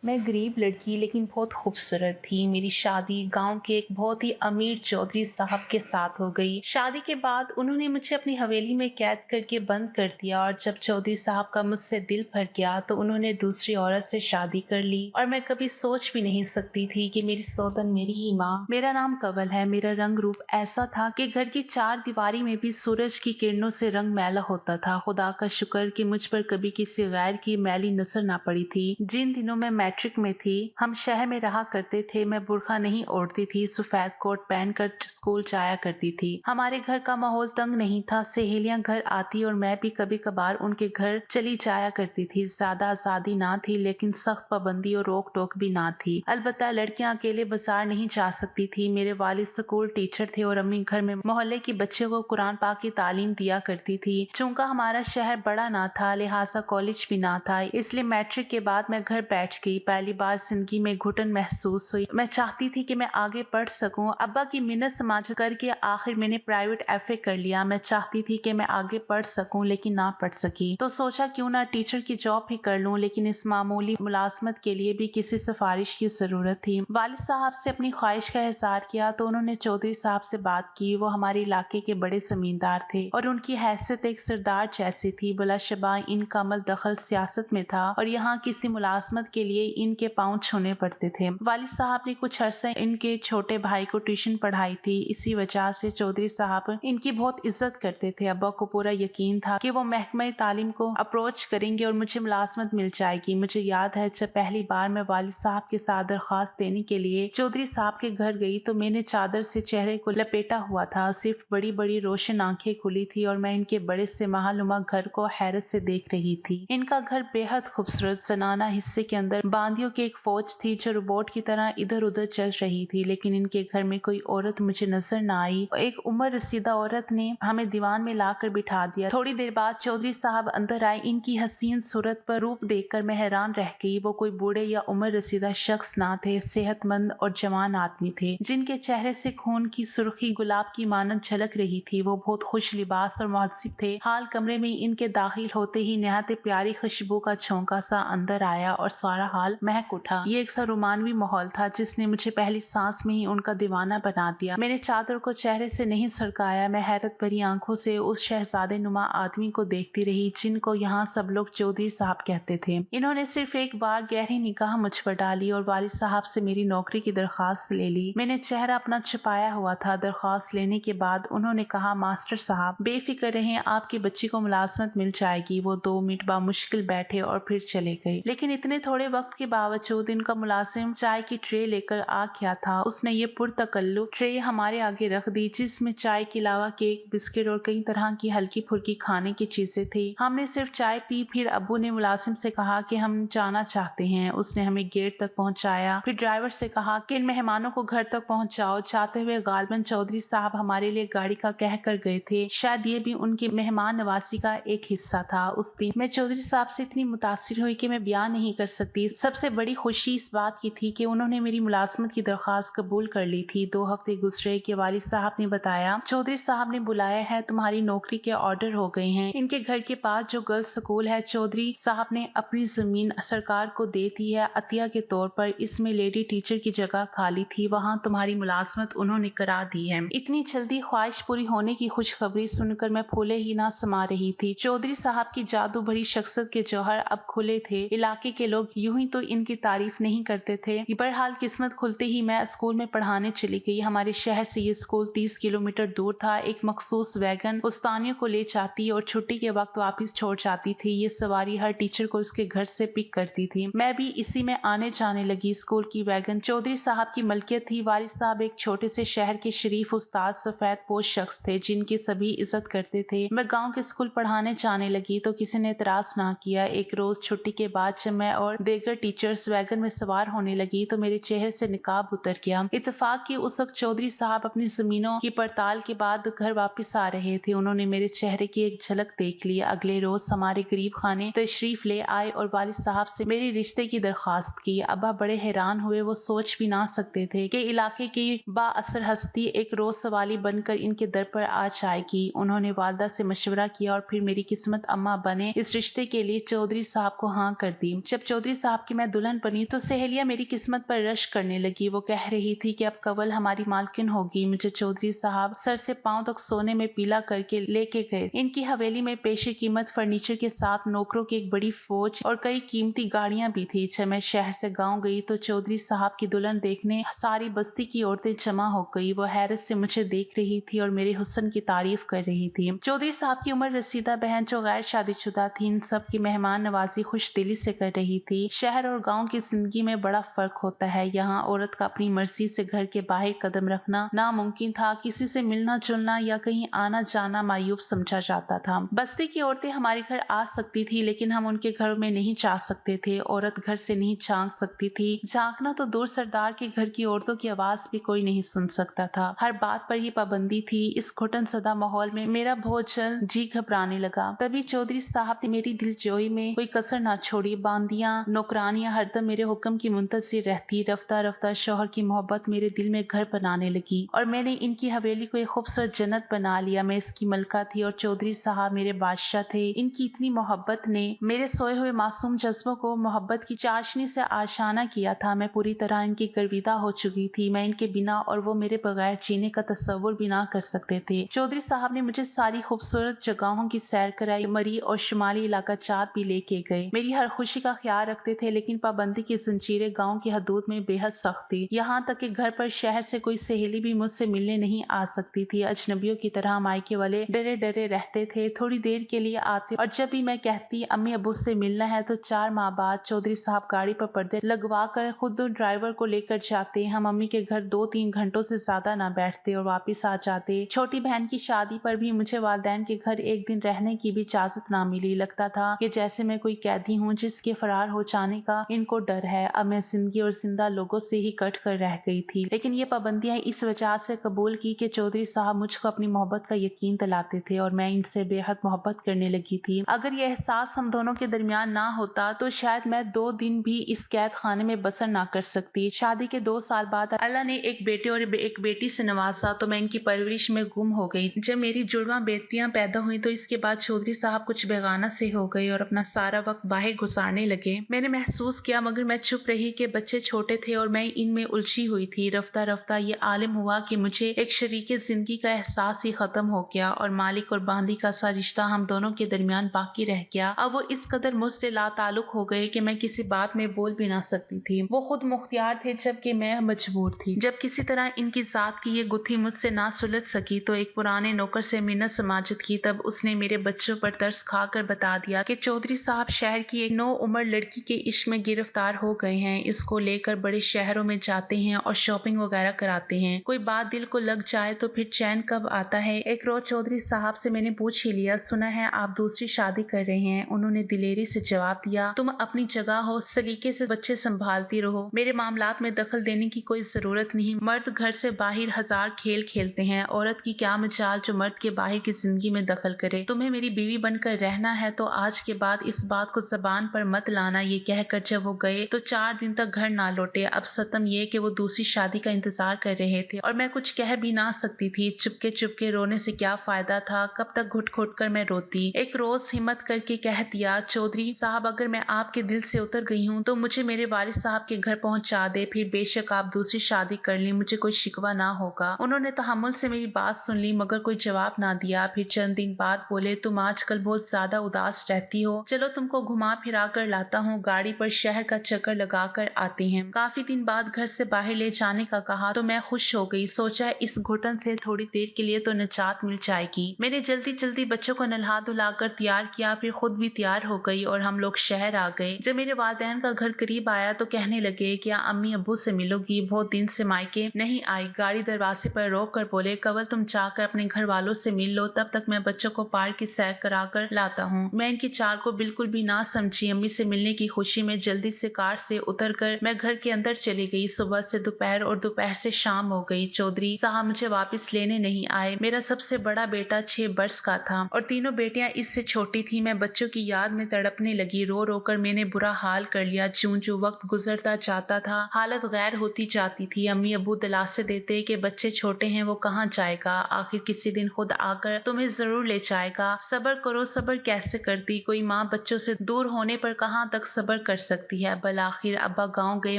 मैं गरीब लड़की लेकिन बहुत खूबसूरत थी। मेरी शादी गांव के एक बहुत ही अमीर चौधरी साहब के साथ हो गई। शादी के बाद उन्होंने मुझे अपनी हवेली में कैद करके बंद कर दिया और जब चौधरी साहब का मुझसे दिल भर गया तो उन्होंने दूसरी औरत से शादी कर ली। और मैं कभी सोच भी नहीं सकती थी कि मेरी सौतन मेरी ही माँ। मेरा नाम कंवल है। मेरा रंग रूप ऐसा था कि घर की चार दीवारी में भी सूरज की किरणों से रंग मैला होता था। खुदा का शुक्र कि मुझ पर कभी किसी गैर की मैली नजर ना पड़ी थी। जिन दिनों में मैट्रिक में थी हम शहर में रहा करते थे। मैं बुर्का नहीं ओढ़ती थी, सफेद कोट पहनकर स्कूल जाया करती थी। हमारे घर का माहौल तंग नहीं था। सहेलियां घर आती और मैं भी कभी कभार उनके घर चली जाया करती थी। ज्यादा आजादी ना थी लेकिन सख्त पाबंदी और रोक टोक भी ना थी। अलबत्ता लड़कियां अकेले बाजार नहीं जा सकती थी। मेरे वालिद स्कूल टीचर थे और अम्मी घर में मोहल्ले की बच्चे को कुरान पाक की तालीम दिया करती थी। चूंकि हमारा शहर बड़ा ना था लिहाजा कॉलेज भी ना था, इसलिए मैट्रिक के बाद मैं घर बैठ गई। पहली बार जिंदगी में घुटन महसूस हुई। मैं चाहती थी कि मैं आगे पढ़ सकूं। अब्बा की मिन्नत समाज करके आखिर मैंने प्राइवेट एफए कर लिया। मैं चाहती थी कि मैं आगे पढ़ सकूं लेकिन ना पढ़ सकी, तो सोचा क्यों ना टीचर की जॉब ही कर लूं। लेकिन इस मामूली मुलाजमत के लिए भी किसी सिफारिश की जरूरत थी। वालिद साहब से अपनी ख्वाहिश का इजहार किया तो उन्होंने चौधरी साहब से बात की। वो हमारे इलाके के बड़े जमींदार थे और उनकी हैसियत एक सरदार जैसी थी। बिलाशुबा इनका अमल दखल सियासत में था और यहाँ किसी मुलाजमत के लिए इनके पांव छूने पड़ते थे। वालिद साहब ने कुछ अरसे इनके छोटे भाई को ट्यूशन पढ़ाई थी। इसी वजह से चौधरी साहब इनकी बहुत इज्जत करते थे। अब्बा को पूरा यकीन था कि वो महकमा तालीम को अप्रोच करेंगे और मुझे मुलाजमत मिल जाएगी। मुझे याद है जब पहली बार मैं वालिद साहब के साथ दरखास्त देने के लिए चौधरी साहब के घर गई तो मैंने चादर से चेहरे को लपेटा हुआ था। सिर्फ बड़ी बड़ी रोशन आंखें खुली थी और मैं इनके बड़े से महालुमा घर को हैरत से देख रही थी। इनका घर बेहद खूबसूरत जनाना हिस्से के अंदर बांदियों की एक फौज थी जो रोबोट की तरह इधर उधर चल रही थी। लेकिन इनके घर में कोई औरत मुझे नजर न आई। एक उम्र रसीदा औरत ने हमें दीवान में लाकर बिठा दिया। थोड़ी देर बाद चौधरी साहब अंदर आए। इनकी हसीन सूरत पर रूप देखकर मैं हैरान रह गई। वो कोई बूढ़े या उम्र रसीदा शख्स ना थे, सेहतमंद और जवान आदमी थे जिनके चेहरे से खून की सुर्खी गुलाब की मानंद झलक रही थी। वो बहुत खुश लिबास और मुहज्जिब थे। हाल कमरे में इनके दाखिल होते ही नहायत प्यारी खुशबू का झोंका सा अंदर आया और सारा हाल महक उठा। ये एक सा रोमानवी माहौल था जिसने मुझे पहली सांस में ही उनका दीवाना बना दिया। मैंने चादर को चेहरे से नहीं सरकाया। मैं हैरत भरी आंखों से उस शहजादे नुमा आदमी को देखती रही जिनको यहाँ सब लोग चौधरी साहब कहते थे। इन्होंने सिर्फ एक बार गहरी निगाह मुझ पर डाली और वालिद साहब से मेरी नौकरी की दरखास्त ले ली। मैंने चेहरा अपना छुपाया हुआ था। दरखास्त लेने के बाद उन्होंने कहा, मास्टर साहब बेफिक्र रहें, आपकी बच्ची को मुलाजमत मिल जाएगी। वो 2 मिनट बामुश्किल बैठे और फिर चले गए। लेकिन इतने थोड़े वक्त के बावजूद इनका मुलाजिम चाय की ट्रे लेकर आ गया था। उसने ये पुरतकल्लुफ ट्रे हमारे आगे रख दी जिसमें चाय के अलावा केक, बिस्किट और कई तरह की हल्की फुल्की खाने की चीजें थी। हमने सिर्फ चाय पी। फिर अब्बू ने मुलाजिम से कहा कि हम जाना चाहते हैं। उसने हमें गेट तक पहुंचाया। फिर ड्राइवर से कहा कि इन मेहमानों को घर तक पहुंचाओ। जाते हुए गालबन चौधरी साहब हमारे लिए गाड़ी का कह कर गए थे। शायद ये भी उनकी मेहमान नवाजी का एक हिस्सा था। उस दिन मैं चौधरी साहब से इतनी मुतासिर हुई कि मैं बयान नहीं कर सकती। सबसे बड़ी खुशी इस बात की थी कि उन्होंने मेरी मुलाजमत की दरखास्त कबूल कर ली थी। 2 हफ्ते गुजरे कि वालिद साहब ने बताया, चौधरी साहब ने बुलाया है, तुम्हारी नौकरी के ऑर्डर हो गए हैं। इनके घर के पास जो गर्ल्स स्कूल है चौधरी साहब ने अपनी जमीन सरकार को दे दी है अतिया के तौर पर। इसमें लेडी टीचर की जगह खाली थी, वहाँ तुम्हारी मुलाजमत उन्होंने करा दी है। इतनी जल्दी ख्वाहिश पूरी होने की खुशखबरी सुनकर मैं फूले ही ना समा रही थी। चौधरी साहब की जादू भरी शख्सियत के जौहर अब खुले थे। इलाके के लोग यूं ही तो इनकी तारीफ नहीं करते थे। बहरहाल किस्मत खुलते ही मैं स्कूल में पढ़ाने चली गई। हमारे शहर से ये स्कूल 30 किलोमीटर दूर था। एक मखसूस वैगन उस्तानियों को ले जाती और छुट्टी के वक्त वापस छोड़ जाती थी। ये सवारी हर टीचर को उसके घर से पिक करती थी। मैं भी इसी में आने जाने लगी। स्कूल की वैगन चौधरी साहब की मलकियत थी। वालिद साहब एक छोटे से शहर के शरीफ उस्ताद सफेद पोश शख्स थे जिनकी सभी इज्जत करते थे। मैं गांव के स्कूल पढ़ाने जाने लगी तो किसी ने एतराज ना किया। एक रोज छुट्टी के बाद जब मैं और देगर टीचर्स वैगन में सवार होने लगी तो मेरे चेहरे से निकाब उतर गया। इत्तेफाक की उस वक्त चौधरी साहब अपनी जमीनों की पड़ताल के बाद घर वापस आ रहे थे। उन्होंने मेरे चेहरे की एक झलक देख ली। अगले रोज हमारे गरीब खाने तशरीफ ले आए और वालिद साहब से मेरे रिश्ते की दरखास्त की। अब्बा बड़े हैरान हुए। वो सोच भी ना सकते थे कि इलाके की बाअसर हस्ती एक रोज सवाली बनकर इनके दर पर आ जाएगी। उन्होंने वालदा से मशवरा किया और फिर मेरी किस्मत अम्मा बने इस रिश्ते के लिए चौधरी साहब को हाँ कर दी। जब चौधरी साहब कि मैं दुल्हन बनी तो सहेलियां मेरी किस्मत पर रश करने लगी। वो कह रही थी कि अब कंवल हमारी मालकिन होगी। मुझे चौधरी साहब सर से पांव तक सोने में पीला करके लेके गए। इनकी हवेली में पेशी कीमत फर्नीचर के साथ नौकरों की एक बड़ी फौज और कई कीमती गाड़ियां भी थी। जब मैं शहर से गांव गई तो चौधरी साहब की दुल्हन देखने सारी बस्ती की औरतें जमा हो गई। वो हैरत से मुझे देख रही थी और मेरे हुस्न की तारीफ कर रही थी। चौधरी साहब की उम्र रसीदा बहन जो गैर शादीशुदा थी, इन सब की मेहमान नवाजी खुश दिली से कर रही थी। शहर और गाँव की जिंदगी में बड़ा फर्क होता है। यहाँ औरत का अपनी मर्जी से घर के बाहर कदम रखना नामुमकिन था। किसी से मिलना जुलना या कहीं आना जाना मायूब समझा जाता था। बस्ती की औरतें हमारे घर आ सकती थी लेकिन हम उनके घर में नहीं जा सकते थे। औरत घर से नहीं झांक सकती थी। झांकना तो दूर, सरदार के घर की औरतों की आवाज भी कोई नहीं सुन सकता था। हर बात पर ही पाबंदी थी। इस घुटन सदा माहौल में मेरा बहुत जल्द जी घबराने लगा। तभी चौधरी साहब ने मेरी दिलजोई में कोई कसर ना छोड़ी। बांदियां नौकरानियां हरदम मेरे हुक्म की मुंतजिर रहती। रफ्ता रफ्ता शौहर की मोहब्बत मेरे दिल में घर बनाने लगी और मैंने इनकी हवेली को एक खूबसूरत जन्नत बना लिया। मैं इसकी मलका थी और चौधरी साहब मेरे बादशाह थे। इनकी इतनी मोहब्बत ने मेरे सोए हुए मासूम जज्बों को मोहब्बत की चाशनी से आशाना किया था। मैं पूरी तरह इनकी गर्विदा हो चुकी थी। मैं इनके बिना और वो मेरे बगैर जीने का तस्वुर भी ना कर सकते थे। चौधरी साहब ने मुझे सारी खूबसूरत जगहों की सैर कराई। मरी और शुमाली इलाका चाँद भी लेके गए। मेरी हर खुशी का ख्याल रखते थे लेकिन पाबंदी की जंजीरें गाँव की हदूद में बेहद सख्त थी। यहाँ तक कि घर पर शहर से कोई सहेली भी मुझसे मिलने नहीं आ सकती थी। अजनबियों की तरह मायके वाले डरे डरे रहते थे। थोड़ी देर के लिए आते और जब भी मैं कहती अम्मी अब्बू से मिलना है तो 4 माह बाद चौधरी साहब गाड़ी पर पर्दे लगवा कर खुद ड्राइवर को लेकर जाते। हम अम्मी के घर 2-3 घंटों से ज्यादा ना बैठते और वापिस आ जाते। छोटी बहन की शादी पर भी मुझे वालिदैन के घर एक दिन रहने की भी इजाजत ना मिली। लगता था कि जैसे मैं कोई कैदी हूँ जिसके फरार हो जाने का इनको डर है। अब मैं जिंदगी और जिंदा लोगों से ही कट कर रह गई थी। लेकिन ये पाबंदियां इस वजह से कबूल की कि चौधरी साहब मुझको अपनी मोहब्बत का यकीन दिलाते थे और मैं इनसे बेहद मोहब्बत करने लगी थी। अगर ये एहसास हम दोनों के दरमियान ना होता तो शायद मैं 2 दिन भी इस कैद खाने में बसर ना कर सकती। शादी के 2 साल बाद अल्लाह ने एक बेटे और एक बेटी से नवाजा तो मैं इनकी परवरिश में गुम हो गई। जब मेरी जुड़वा बेटियां पैदा हुई तो इसके बाद चौधरी साहब कुछ बेगाना से हो गए और अपना सारा वक्त बाहर गुजारने लगे। मैंने महसूस किया मगर मैं चुप रही कि बच्चे छोटे थे और मैं इनमें उलझी हुई थी। रफ्ता रफ्ता ये आलिम हुआ कि मुझे एक शरीके जिंदगी का एहसास ही खत्म हो गया और मालिक और बांदी का सा रिश्ता हम दोनों के दरमियान बाकी रह गया। अब वो इस कदर मुझसे लाताल्लुक हो गए कि मैं किसी बात में बोल भी ना सकती थी। वो खुद मुख्तियार थे जबकि मैं मजबूर थी। जब किसी तरह इनकी जात की ये गुत्थी मुझसे ना सुलझ सकी तो एक पुराने नौकर से मिन्नत समाजत की। तब उसने मेरे बच्चों पर तरस खाकर बता दिया कि चौधरी साहब शहर की एक 9 उम्र लड़की के इश्क में गिरफ्तार हो गए हैं। इसको लेकर बड़े शहरों में जाते हैं और शॉपिंग वगैरह कराते हैं। कोई बात दिल को लग जाए तो फिर चैन कब आता है। एक रोज चौधरी साहब से मैंने पूछ ही लिया, सुना है आप दूसरी शादी कर रहे हैं। उन्होंने दिलेरी से जवाब दिया, तुम अपनी जगह हो, सलीके से बच्चे संभालती रहो, मेरे मामलात में दखल देने की कोई जरूरत नहीं। मर्द घर से बाहर हजार खेल खेलते हैं, औरत की क्या मजाल जो मर्द के बाहर की जिंदगी में दखल करे। तुम्हें मेरी बीवी बनकर रहना है तो आज के बाद इस बात को जबान पर मत लाना। ये कहकर जब वो गए तो 4 दिन तक घर ना लौटे। अब सतम ये कि वो दूसरी शादी का इंतजार कर रहे थे और मैं कुछ कह भी ना सकती थी। चुपके चुपके रोने से क्या फायदा था, कब तक घुट घुट कर मैं रोती। एक रोज हिम्मत करके कह दिया, चौधरी साहब अगर मैं आपके दिल से उतर गई हूँ तो मुझे मेरे वालिद साहब के घर पहुंचा दे, फिर बेशक आप दूसरी शादी कर ली, मुझे कोई शिकवा ना होगा। उन्होंने तहम्मुल से मेरी बात सुन ली मगर कोई जवाब ना दिया। फिर चंद दिन बाद बोले, तुम आजकल बहुत ज्यादा उदास रहती हो, चलो तुमको घुमा फिरा कर लाता हूँ, गाड़ी पर शहर का चक्कर लगा कर आते हैं। काफी दिन बाद घर से बाहर ले जाने का कहा तो मैं खुश हो गई। सोचा इस घुटन से थोड़ी देर के लिए तो निजात मिल जाएगी। मैंने जल्दी जल्दी बच्चों को नल्हा धुलाकर तैयार किया, फिर खुद भी तैयार हो गई और हम लोग शहर आ गए। जब मेरे वालिदैन का घर करीब आया तो कहने लगे, क्या अम्मी अब्बू से मिलोगी, बहुत दिन से मायके नहीं आई। गाड़ी दरवाजे पर रोक कर बोले, कवल तुम जाकर अपने घर वालों से मिल लो, तब तक मैं बच्चों को पार्क की सैर करा कर लाता हूँ। मैं इनकी चाल को बिल्कुल भी ना समझी। अम्मी से मिलने की खुशी में जल्दी से कार से उतर कर मैं घर के अंदर चली गई। सुबह से दोपहर और दोपहर से शाम हो गई। चौधरी साहब मुझे वापस लेने नहीं आए। मेरा सबसे बड़ा बेटा 6 वर्ष का था और तीनों बेटियां इससे छोटी थी। मैं बच्चों की याद में तड़पने लगी। रो रो कर मैंने बुरा हाल कर लिया। ज्यों ज्यों वक्त गुजरता जाता था हालत गैर होती जाती थी। अम्मी अब्बू दिलासे देते कि बच्चे छोटे हैं, वो कहाँ जाएगा, आखिर किसी दिन खुद आकर तुम्हें जरूर ले जाएगा। सब्र करो, सब्र कैसे करती, कोई माँ बच्चों से दूर होने पर कहाँ तक सब्र कर सकती है। बलाखिर अब्बा गांव गए।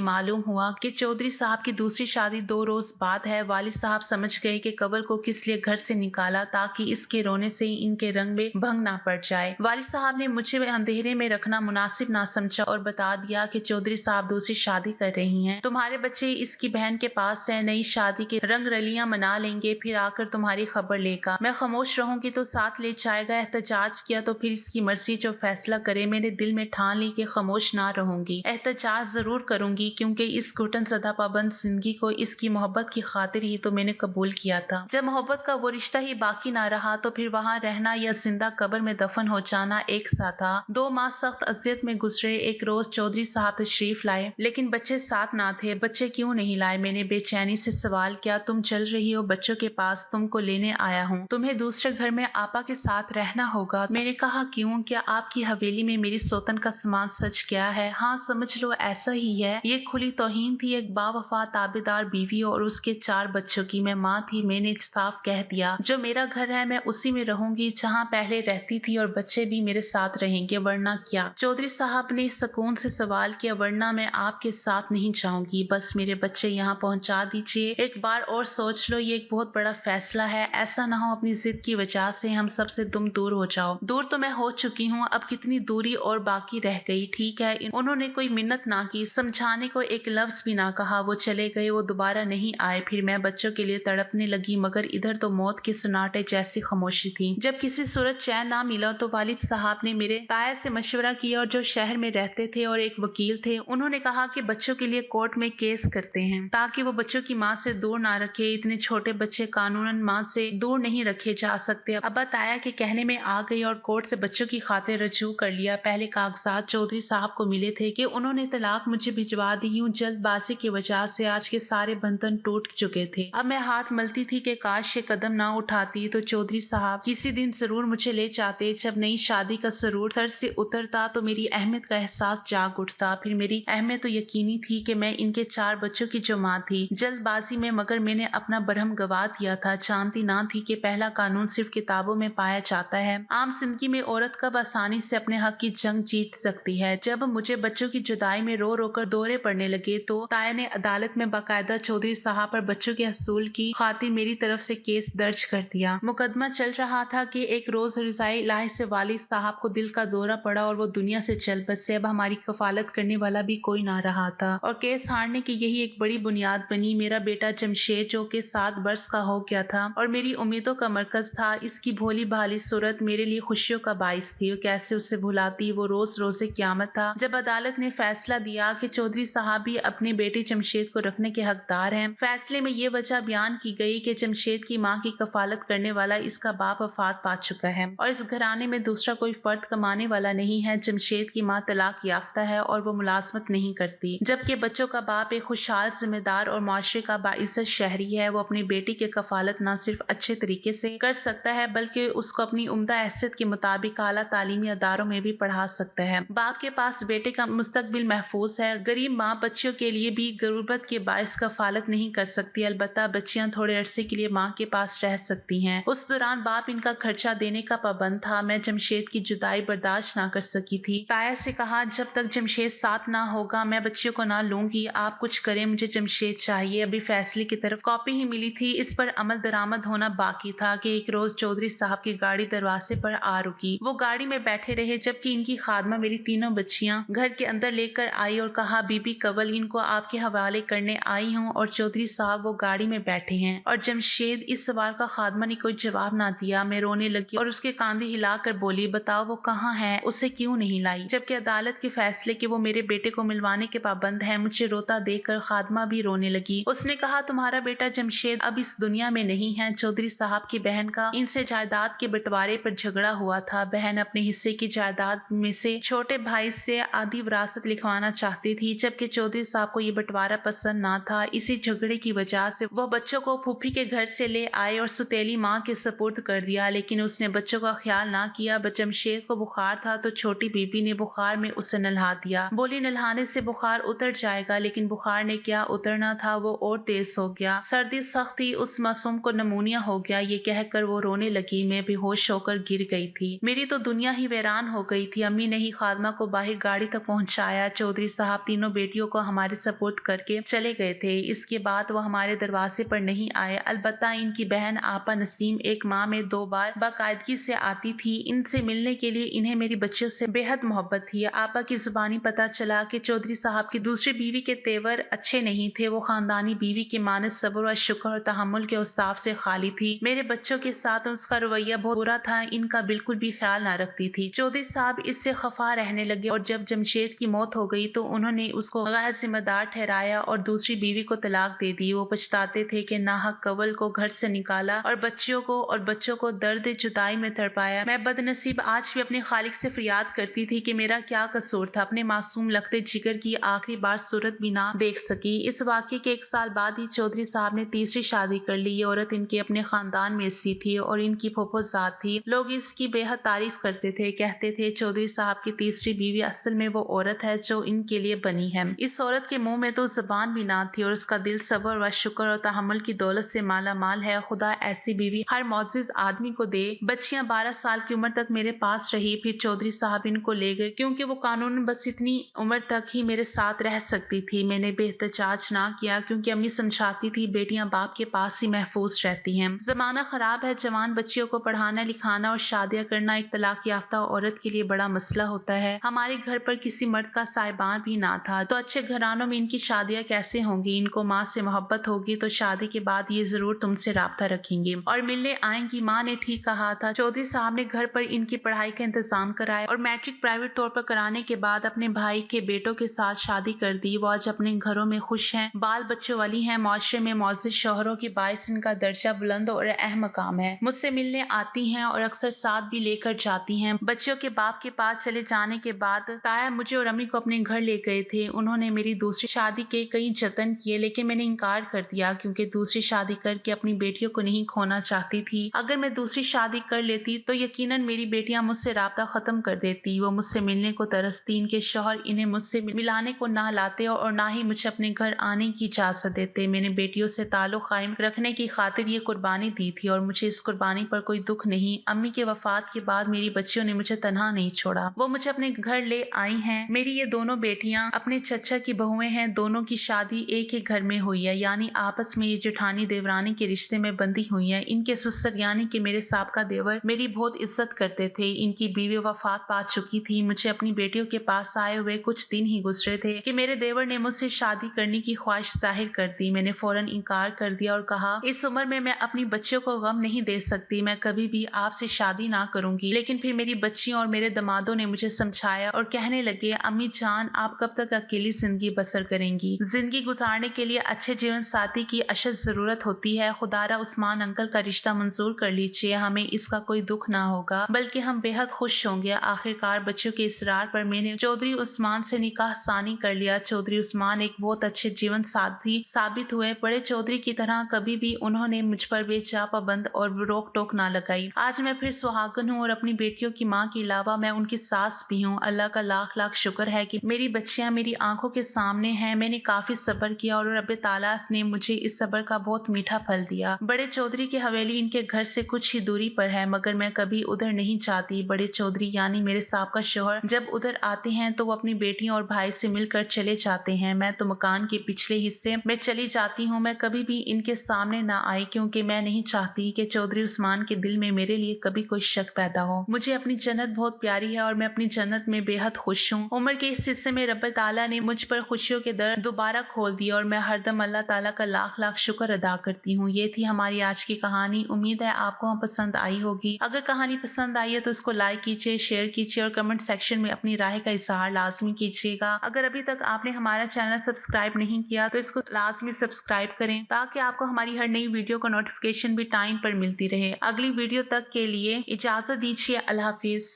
मालूम हुआ कि चौधरी साहब की दूसरी शादी 2 रोज बाद है। वालिद साहब समझ गए कि कंवल को किस लिए घर से निकाला, ताकि इसके रोने से इनके रंग में भंग ना पड़ जाए। वालिद साहब ने मुझे अंधेरे में रखना मुनासिब ना समझा और बता दिया कि चौधरी साहब दूसरी शादी कर रही हैं। तुम्हारे बच्चे इसकी बहन के पास है, नई शादी के रंग रलियां मना लेंगे, फिर आकर तुम्हारी खबर लेगा। मैं खामोश रहूंगी तो साथ ले जाएगा, एहतजाज किया तो फिर इसकी मर्जी, जो फैसला करे। मैंने दिल में ठान ली कि खामोश ना रहूंगी, एहतजाज जरूर करूंगी, क्योंकि इस घुटन ज़दा पाबंद जिंदगी को इसकी मोहब्बत की खातिर ही तो मैंने कबूल किया था। जब मोहब्बत का वो रिश्ता ही बाकी ना रहा तो फिर वहाँ रहना या जिंदा कब्र में दफन हो जाना एक सा था। 2 माह सख्त अजियत में गुजरे। एक रोज चौधरी साहब तशरीफ लाए, लेकिन बच्चे साथ ना थे। बच्चे क्यों नहीं लाए? मैंने बेचैनी से सवाल किया। तुम चल रही हो बच्चों के पास, तुमको लेने आया हूँ। तुम्हें दूसरे घर में आपा के साथ रहना होगा। मैंने कहा क्यों? क्या आपकी हवेली में मेरी सौतन का सामान सच गया है? हाँ समझ लो ऐसा ही है। ये खुली तौहीन थी एक बावफा ताबेदार बीवी और उसके 4 बच्चों की। मैं माँ थी। मैंने साफ कह दिया, जो मेरा घर है मैं उसी में रहूंगी जहाँ पहले रहती थी, और बच्चे भी मेरे साथ रहेंगे, वरना क्या? चौधरी साहब ने सुकून से सवाल किया। वरना मैं आपके साथ नहीं जाऊंगी, बस मेरे बच्चे यहाँ पहुँचा दीजिए। एक बार और सोच लो, ये एक बहुत बड़ा फैसला है। ऐसा ना हो अपनी जिद की वजह से हम सबसे तुम दूर हो जाओ। दूर तो मैं हो चुकी हूँ, अब कितनी दूरी और बाकी रह गई। ठीक है। उन्होंने कोई मिन्नत ना की, समझाने को एक लफ्ज भी ना कहा। वो चले गए, वो दोबारा नहीं आए। फिर मैं बच्चों के लिए तड़पने लगी, मगर इधर तो मौत के सुनाटे जैसी खामोशी थी। जब किसी सूरत चैन ना मिला तो वालिद साहब ने मेरे ताया से मशवरा किया, और जो शहर में रहते थे और एक वकील थे, उन्होंने कहा कि बच्चों के लिए कोर्ट में केस करते हैं, ताकि वो बच्चों की माँ से दूर ना रखे। इतने छोटे बच्चे कानूनन माँ से दूर नहीं रखे जा सकते। अब्बा ताया के कहने में आ गई और कोर्ट से बच्चों की खातिर रजू कर लिया। पहले कागजात चौधरी साहब को मिले थे कि उन्होंने तलाक मुझे भिजवा दी। यूं जल्दबाजी की वजह से आज के सारे बंधन टूट चुके थे। अब मैं हाथ मलती थी कि काश ये कदम ना उठाती तो चौधरी साहब किसी दिन जरूर मुझे ले जाते। जब नई शादी का सरूर सर से उतरता तो मेरी अहमियत का एहसास जाग उठता। फिर मेरी अहमियत तो यकीनी थी कि मैं इनके 4 बच्चों की जो माँ थी। जल्दबाजी में मगर मैंने अपना बरहम गवा दिया था। जानती ना थी कि पहला कानून सिर्फ किताबों में पाया जाता है। आम जिंदगी में औरत कब आसानी से अपने हक की जंग जीत सकती है। जब मुझे बच्चों की जुदाई में रो रो कर दौरे पड़ने लगे तो ताया ने अदालत में बाकायदा चौधरी साहब पर बच्चों के हसूल की खातिर मेरी तरफ से केस दर्ज कर दिया। मुकदमा चल रहा था कि एक रोज रिजाई इलाही से वालिद साहब को दिल का दौरा पड़ा और वो दुनिया से चल बसे। अब हमारी कफालत करने वाला भी कोई ना रहा था, और केस हारने की यही एक बड़ी बुनियाद बनी। मेरा बेटा जमशेद, जो कि 7 वर्ष का हो गया था और मेरी उम्मीदों का मरकज था, इसकी भोली भाली सूरत मेरे लिए खुशियों का बाइस थी। कैसे उसे भुलाती? वो रोज रोजे क़यामत था जब अदालत ने फैसला दिया कि चौधरी साहब भी अपने बेटे जमशेद को रखने के हकदार हैं। फैसले में ये वजह बयान की गई कि जमशेद की माँ की कफालत करने वाला इसका बाप वफात पा चुका है और इस घराने में दूसरा कोई फर्द कमाने वाला नहीं है। जमशेद की माँ तलाक याफ्ता है और वो मुलाजमत नहीं करती, जबकि बच्चों का बाप एक खुशहाल, जिम्मेदार और माशरे का बाइज्जत शहरी है। वो अपनी बेटी की कफालत न सिर्फ अच्छे तरीके से कर सकता है, बल्कि उसको अपनी उम्दा हैसियत के मुताबिक आला तालीमी अदारों में भी पढ़ा सकता है। बाप के पास बेटे का मुस्तकबिल महफूज है। गरीब माँ बच्चियों के लिए भी गुर्बत के बाइस कफालत नहीं कर सकती, अलबत्ता बच्चियां थोड़े अरसे के लिए माँ के पास रह सकती हैं। उस दौरान बाप इनका खर्चा देने का पाबंद था। मैं जमशेद की जुदाई बर्दाश्त ना कर सकी थी। ताया से कहा, जब तक जमशेद साथ ना होगा मैं बच्चियों को ना लूंगी। आप कुछ करें, मुझे जमशेद चाहिए। अभी फैसले की तरफ कॉपी ही मिली थी, इस पर अमल दरामद होना बाकी था कि एक रोज चौधरी साहब की गाड़ी दरवाजे पर आ रुकी। वो गाड़ी में बैठे रहे जबकि इनकी खादमा मेरी तीनों बच्चियां घर के अंदर लेकर आई और कहा, बीबी कंवल इनको आपके हवाले करने आई हूँ। और चौधरी साहब वो गाड़ी में बैठे हैं। और जमशेद, इस सवाल का खादमा ने कोई जवाब ना दिया। मैं रोने लगी और उसके कांधे हिलाकर बोली, बताओ वो कहाँ है, उसे क्यों नहीं लाई? जबकि अदालत के फैसले कि वो मेरे बेटे को मिलवाने के पाबंद है। मुझे रोता देखकर खादमा भी रोने लगी। उसने कहा, तुम्हारा बेटा जमशेद अब इस दुनिया में नहीं है। चौधरी साहब की बहन का इनसे जायदाद के बंटवारे पर झगड़ा हुआ था। बहन अपने हिस्से की जायदाद में से छोटे भाई से आधी विरासत लिखवाना चाहती थी, जबकि चौधरी साहब को ये बंटवारा पसंद ना था। इसी झगड़े की वजह से वो बच्चों को फूफी के घर से ले आए और सुतेली माँ के सपुर्द कर दिया, लेकिन उसने बच्चों का ख्याल ना किया। जमशेद को बुखार था तो छोटी बीबी ने बुखार में उसे नल्हा दिया। बोली, नल्हाने से बुखार उतर जाएगा, लेकिन बुखार ने क्या उतरना था, वो और तेज हो गया। सर्दी सख्त थी, उस मासूम को नमूनिया हो गया। ये कहकर वो रोने लगी। मैं बेहोश होकर गिर गई थी। मेरी तो दुनिया ही वीरान हो गई थी। अम्मी ने ही खादमा को बाहर गाड़ी तक पहुंचाया। चौधरी साहब तीनों बेटियों को हमारे सपुर्द करके चले गए थे। इसके बाद वो हमारे दरवाजे पर नहीं आए। अलबत्ता इनकी बहन आपा नसीम एक माह में 2 बार बाकायदगी से आती थी। इनसे मिलने के लिए इन्हें मेरी बच्चियों से बेहद मोहब्बत थी। आपा की जुबानी पता चला कि चौधरी साहब की दूसरी बीवी के तेवर अच्छे नहीं थे। वो खानदानी बीवी के मानस सब्र और शुक्र और तहम्मुल के औसाफ से खाली थी। मेरे बच्चों के साथ उसका रवैया बहुत बुरा था। इनका बिल्कुल भी ख्याल न रखती थी। चौधरी साहब इससे खफा रहने लगे और जब जमशेद की मौत हो गई तो उन्होंने उसको गैर जिम्मेदार ठहराया और दूसरी बीवी को तलाक दे दी। वो पछताते थे कि नाहक कवल को घर से निकाला और बच्चों को दर्द जुदाई में तड़पाया। मैं बदनसीब आज भी अपने खालिक से फरियाद करती थी कि मेरा क्या कसूर था। अपने मासूम लगते जिगर की आखिरी बार सूरत भी ना देख सकी। इस वाक़ये के 1 साल बाद ही चौधरी साहब ने तीसरी शादी कर ली। ये औरत इनके अपने खानदान में सी थी और इनकी फुफुज़ात थी। लोग इसकी बेहद तारीफ करते थे। कहते थे चौधरी साहब की तीसरी बीवी असल में वो औरत है जो इनके लिए बनी है। इस औरत के मुंह में तो जुबान भी ना थी और उसका दिल सब्र व शुक्र और तहम्मुल की दौलत से माला माल है। खुदा ऐसी बीवी हर मौजिज़ आदमी को दे। बच्चियां 12 साल की उम्र तक मेरे पास रही। फिर चौधरी साहब इनको ले गए क्योंकि वो कानूनन बस इतनी उम्र तक ही मेरे साथ रह सकती थी। मैंने बेहतजाज ना किया क्योंकि अम्मी समझाती थी बेटियां बाप के पास ही महफूज रहती हैं। जमाना खराब है। जवान बच्चियों को पढ़ाना लिखाना और शादियां करना एक तलाक याफ्ता औरत के लिए बड़ा मसला होता है। हमारे घर पर किसी मर्द का साहिबान भी ना था तो अच्छे घरानों में इनकी शादियां कैसे होंगी। इनको माँ से मोहब्बत होगी तो शादी के बाद ये जरूर तुमसे राब्ता रखेंगी और मिलने आएंगी। माँ ने ठीक कहा था। चौधरी साहब ने घर पर इनकी पढ़ाई का इंतजाम कराया और मैट्रिक प्राइवेट तौर पर कराने के बाद अपने भाई के बेटों के साथ शादी कर दी। वो आज अपने घरों में खुश हैं, बाल बच्चों वाली हैं। माशरे में मौजूद शोहरों की बाइस इनका दर्जा बुलंद और अहम मकाम है। मुझसे मिलने आती हैं और अक्सर साथ भी लेकर जाती हैं। बच्चों के बाप के पास चले जाने के बाद ताया मुझे और अम्मी को अपने घर ले गए थे। उन्होंने मेरी दूसरी शादी के कई जतन किए लेकिन मैंने इनकार कर दिया क्योंकि दूसरी शादी करके अपनी बेटियों को नहीं खोना चाहती थी। अगर मैं दूसरी शादी कर लेती तो यकीनन मेरी बेटियां मुझसे राब्ता खत्म कर देती। वो मुझसे मिलने को तरसती। इनके शौहर इन्हें मुझसे मिलाने को ना लाते और ना ही मुझे अपने घर आने की इजाजत देते। मैंने बेटियों से ताल्लुक कायम रखने की खातिर ये कुर्बानी दी थी और मुझे इस कुर्बानी पर कोई दुख नहीं। अम्मी के वफात के बाद मेरी बच्चियों ने मुझे तन्हा नहीं छोड़ा। वो मुझे अपने घर ले आई हैं। मेरी ये दोनों बेटियां अपने चचा की बहुएं हैं। दोनों की शादी एक ही घर में हुई है, यानी आपस में ये जेठानी देवरानी के रिश्ते में बंधी हुई है। इनके ससुर यानी कि मेरे साबका देवर मेरी बहुत इज्जत करते थे। इनकी बीवी वफात पा चुकी थी। मुझे अपनी बेटियों के पास आए हुए कुछ दिन ही गुजरे थे कि मेरे देवर ने मुझसे शादी करने की ख्वाहिश जाहिर कर दी। मैंने फौरन इनकार कर दिया और कहा इस उम्र में मैं अपनी बच्चियों को गम नहीं दे सकती। मैं कभी भी आपसे शादी ना करूंगी। लेकिन फिर मेरी बच्चियों और मेरे दमादों ने मुझे समझाया और कहने लगे अम्मी जान आप कब तक अकेली जिंदगी बसर करेंगी। जिंदगी गुजारने के लिए अच्छे जीवन साथी की अशद जरूरत होती है। खुदारा उस्मान अंकल का रिश्ता मंजूर कर लीजिए। हमें इसका कोई दुख ना होगा बल्कि हम बेहद खुश होंगे। आखिरकार बच्चों के इसरार पर मैंने चौधरी उस्मान से निकाह सानी कर लिया। चौधरी उस्मान एक बहुत अच्छे जीवन साथी साबित हुए। बड़े चौधरी की तरह कभी भी उन्होंने मुझ पर बेचा पाबंद और रोक टोक ना लगाई। आज मैं फिर सुहागन हूँ और अपनी बेटियों की माँ के अलावा मैं उनकी सास भी हूँ। अल्लाह का लाख लाख शुक्र है कि मेरी बच्चियां मेरी आंखों के सामने हैं। मैंने काफी सब्र किया और रब ताला ने मुझे इस सब्र का बहुत मीठा फल दिया। बड़े चौधरी की हवेली इनके घर से कुछ ही दूरी पर है मगर मैं कभी उधर नहीं जाती। बड़े चौधरी यानी मेरे साहब का शौहर जब उधर आते हैं तो वो अपनी बेटियों और भाई से मिलकर चले जाते हैं। मैं तो मकान के पिछले हिस्से में चली जाती हूँ। मैं कभी भी इनके सामने ना आई क्योंकि मैं नहीं चाहती कि चौधरी उस्मान के दिल में मेरे लिए कभी कोई शक पैदा हो। मुझे अपनी जन्नत बहुत प्यारी है और मैं अपनी जन्नत में बेहद खुश हूँ। उम्र के इस हिस्से में रब ताला ने मुझ पर खुशियों के दर दोबारा खोल दिया और मैं हरदम अल्लाह ताला का लाख लाख शुक्र अदा करती हूँ। ये थी हमारी आज की कहानी। उम्मीद है आपको पसंद आई होगी। अगर कहानी पसंद आई है तो इसको लाइक कीजिए, शेयर कीजिए और कमेंट सेक्शन में अपनी राय का इजहार लाजमी कीजिएगा। अगर अभी तक आपने हमारा चैनल सब्सक्राइब नहीं किया तो इसको लाजमी सब्सक्राइब करें ताकि आपको हमारी हर नई वीडियो का नोटिफिकेशन भी टाइम पर मिलती रहे। अगली वीडियो तक के लिए इजाजत दीजिए। अल्लाह हाफिज।